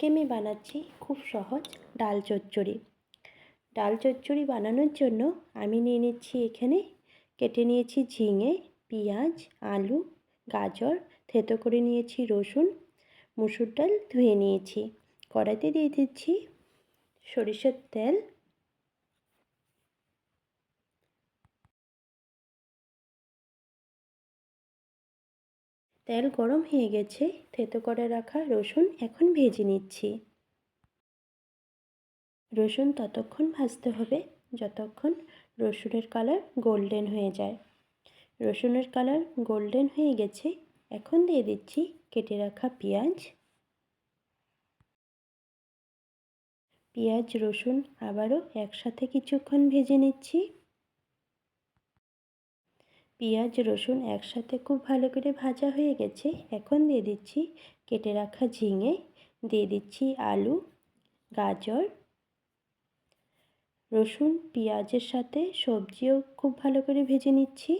আজকে আমি বানাচ্ছি খুব সহজ ডাল চচ্চড়ি। ডাল চচ্চড়ি বানানোর জন্য আমি নিয়ে নিচ্ছি এখানে কেটে নিয়েছি ঝিঙে, পেঁয়াজ, আলু, গাজর, থেতো করে নিয়েছি রসুন, মুসুর ডাল ধুয়ে নিয়েছি। কড়াইতে দিয়ে দিচ্ছি সরিষার তেল। তেল গরম হয়ে গেছে, থেতো করে রাখা রসুন এখন ভেজে নিচ্ছি। রসুন ততক্ষণ ভাজতে হবে যতক্ষণ রসুনের কালার গোল্ডেন হয়ে যায়। রসুনের কালার গোল্ডেন হয়ে গেছে, এখন দিয়ে দিচ্ছি কেটে রাখা পেঁয়াজ। পেঁয়াজ রসুন আবারও একসাথে কিছুক্ষণ ভেজে নিচ্ছি। পেঁয়াজ রসুন একসাথে খুব ভালো করে ভাজা হয়ে গেছে, এখন দিয়ে দিচ্ছি কেটে রাখা ঝিঙে, দিয়ে দিচ্ছি আলু, গাজর। রসুন পেঁয়াজের সাথে সবজিও খুব ভালো করে ভেজে নিচ্ছি।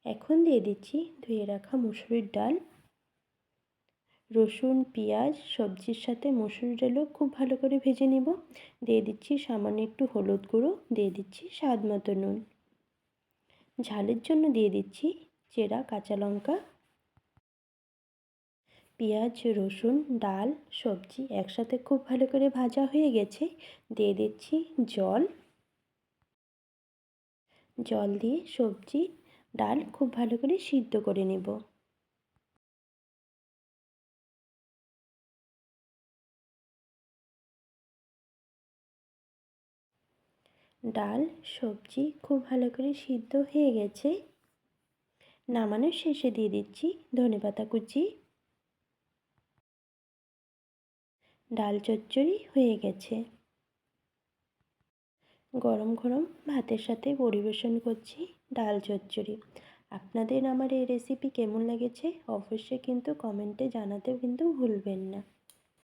এখন দিয়ে দিচ্ছি ধুয়ে রাখা মুসুরির ডাল। রসুন পেঁয়াজ সবজির সাথে মুসুর ডালও খুব ভালো করে ভেজে নেব। দিয়ে দিচ্ছি সামান্য একটু হলুদ গুঁড়ো, দিয়ে দিচ্ছি স্বাদ মতো নুন। ঝালের জন্য দিয়ে দিচ্ছি চেরা কাঁচা লঙ্কা। পেঁয়াজ রসুন ডাল সবজি একসাথে খুব ভালো করে ভাজা হয়ে গেছে, দিয়ে দিচ্ছি জল। জল দিয়ে সবজি ডাল খুব ভালো করে সিদ্ধ করে নেব। ডাল সবজি খুব ভালো করে সিদ্ধ হয়ে গেছে, নামানোর শেষে দিয়ে দিচ্ছি ধনেপাতা কুচি। ডাল চচ্চড়ি হয়ে গেছে। গরম গরম ভাতের সাথে পরিবেশন করছি ডাল চচ্চড়ি। আপনাদের আমার এই রেসিপি কেমন লেগেছে অবশ্যই কিন্তু কমেন্টে জানাতে কিন্তু ভুলবেন না।